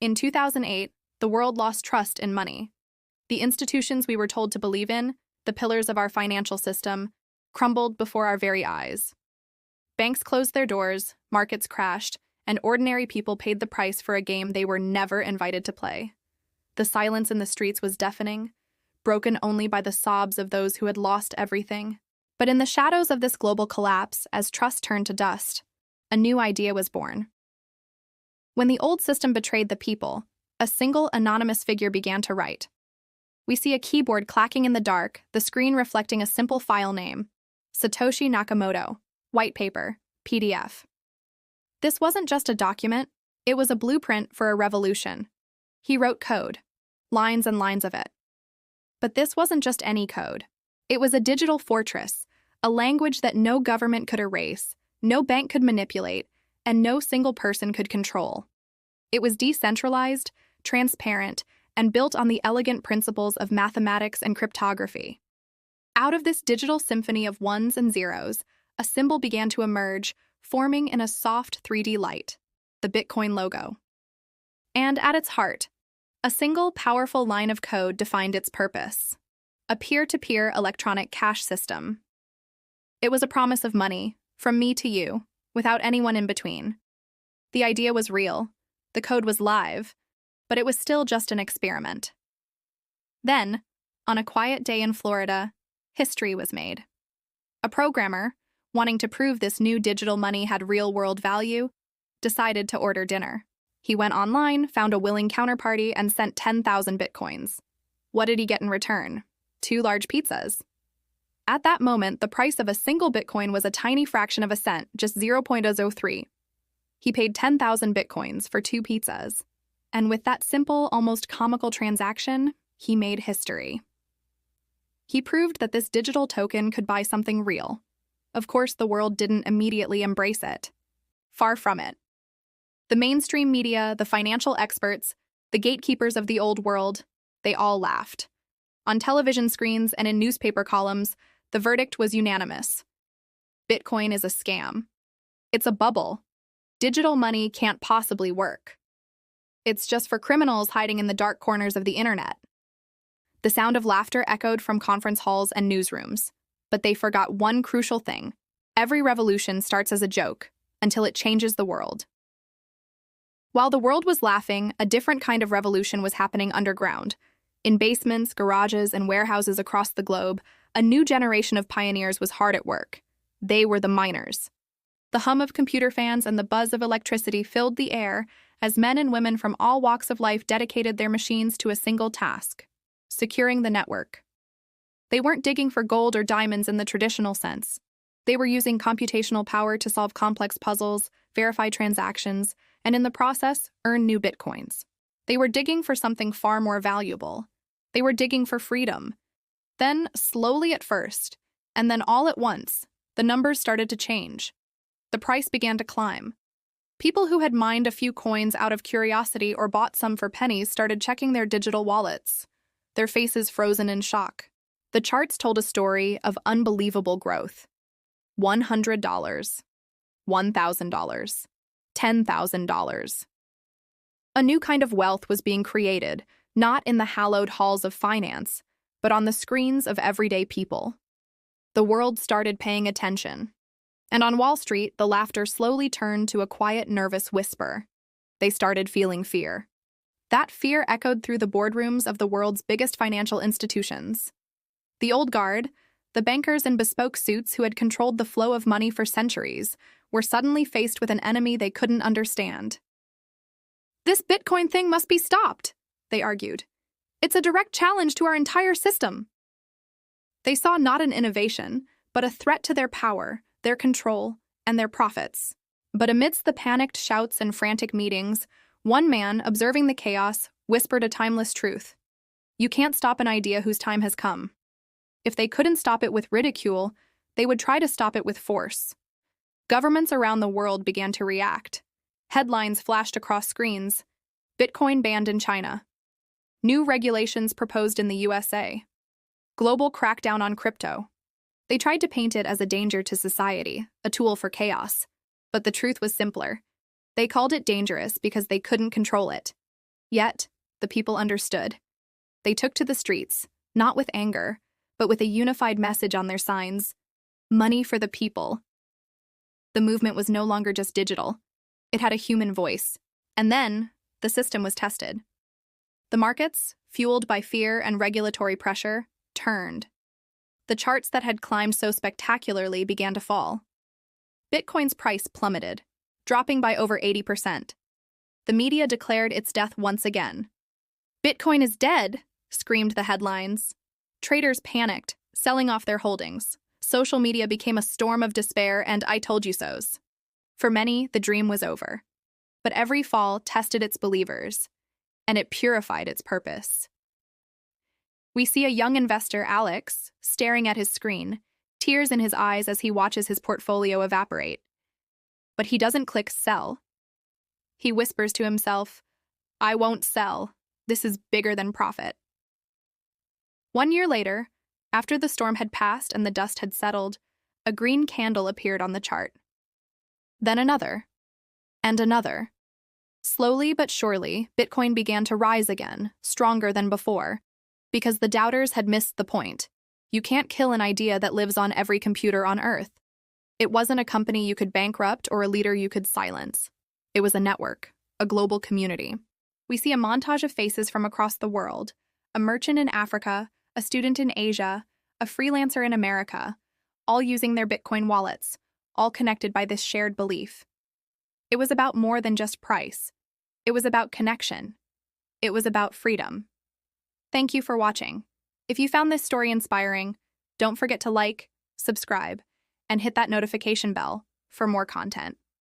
In 2008, the world lost trust in money. The institutions we were told to believe in, the pillars of our financial system, crumbled before our very eyes. Banks closed their doors, markets crashed, and ordinary people paid the price for a game they were never invited to play. The silence in the streets was deafening, broken only by the sobs of those who had lost everything. But in the shadows of this global collapse, as trust turned to dust, a new idea was born. When the old system betrayed the people, a single anonymous figure began to write. We see a keyboard clacking in the dark, the screen reflecting a simple file name, Satoshi Nakamoto, white paper, PDF. This wasn't just a document, it was a blueprint for a revolution. He wrote code, lines and lines of it. But this wasn't just any code. It was a digital fortress, a language that no government could erase, no bank could manipulate, and no single person could control. It was decentralized, transparent, and built on the elegant principles of mathematics and cryptography. Out of this digital symphony of ones and zeros, a symbol began to emerge, forming in a soft 3D light, the Bitcoin logo. And at its heart, a single powerful line of code defined its purpose: a peer-to-peer electronic cash system. It was a promise of money, from me to you, without anyone in between. The idea was real, the code was live, but it was still just an experiment. Then, on a quiet day in Florida, history was made. A programmer, wanting to prove this new digital money had real-world value, decided to order dinner. He went online, found a willing counterparty, and sent 10,000 bitcoins. What did he get in return? 2 large pizzas. At that moment, the price of a single bitcoin was a tiny fraction of a cent, just 0.003. He paid 10,000 bitcoins for 2 pizzas. And with that simple, almost comical transaction, he made history. He proved that this digital token could buy something real. Of course, the world didn't immediately embrace it. Far from it. The mainstream media, the financial experts, the gatekeepers of the old world, they all laughed. On television screens and in newspaper columns, the verdict was unanimous. Bitcoin is a scam. It's a bubble. Digital money can't possibly work. It's just for criminals hiding in the dark corners of the internet. The sound of laughter echoed from conference halls and newsrooms. But they forgot one crucial thing. Every revolution starts as a joke, until it changes the world. While the world was laughing, a different kind of revolution was happening underground. In basements, garages, and warehouses across the globe, a new generation of pioneers was hard at work. They were the miners. The hum of computer fans and the buzz of electricity filled the air as men and women from all walks of life dedicated their machines to a single task: securing the network. They weren't digging for gold or diamonds in the traditional sense. They were using computational power to solve complex puzzles, verify transactions, and in the process, earn new bitcoins. They were digging for something far more valuable. They were digging for freedom. Then, slowly at first, and then all at once, the numbers started to change. The price began to climb. People who had mined a few coins out of curiosity or bought some for pennies started checking their digital wallets, their faces frozen in shock. The charts told a story of unbelievable growth. $100, $1,000, $10,000. A new kind of wealth was being created, not in the hallowed halls of finance, but on the screens of everyday people. The world started paying attention. And on Wall Street, the laughter slowly turned to a quiet, nervous whisper. They started feeling fear. That fear echoed through the boardrooms of the world's biggest financial institutions. The old guard, the bankers in bespoke suits who had controlled the flow of money for centuries, were suddenly faced with an enemy they couldn't understand. "This Bitcoin thing must be stopped," they argued. "It's a direct challenge to our entire system." They saw not an innovation, but a threat to their power, their control, and their profits. But amidst the panicked shouts and frantic meetings, one man, observing the chaos, whispered a timeless truth. You can't stop an idea whose time has come. If they couldn't stop it with ridicule, they would try to stop it with force. Governments around the world began to react. Headlines flashed across screens. Bitcoin banned in China. New regulations proposed in the USA. Global crackdown on crypto. They tried to paint it as a danger to society, a tool for chaos. But the truth was simpler. They called it dangerous because they couldn't control it. Yet, the people understood. They took to the streets, not with anger, but with a unified message on their signs: money for the people. The movement was no longer just digital. It had a human voice. And then, the system was tested. The markets, fueled by fear and regulatory pressure, turned. The charts that had climbed so spectacularly began to fall. Bitcoin's price plummeted, dropping by over 80%. The media declared its death once again. "Bitcoin is dead," screamed the headlines. Traders panicked, selling off their holdings. Social media became a storm of despair and "I told you so's." For many, the dream was over. But every fall tested its believers, and it purified its purpose. We see a young investor, Alex, staring at his screen, tears in his eyes as he watches his portfolio evaporate. But he doesn't click sell. He whispers to himself, "I won't sell. This is bigger than profit." 1 year later, after the storm had passed and the dust had settled, a green candle appeared on the chart. Then another, and another. Slowly but surely, Bitcoin began to rise again, stronger than before, because the doubters had missed the point. You can't kill an idea that lives on every computer on Earth. It wasn't a company you could bankrupt or a leader you could silence. It was a network, a global community. We see a montage of faces from across the world: a merchant in Africa, a student in Asia, a freelancer in America, all using their Bitcoin wallets, all connected by this shared belief. It was about more than just price. It was about connection. It was about freedom. Thank you for watching. If you found this story inspiring, don't forget to like, subscribe, and hit that notification bell for more content.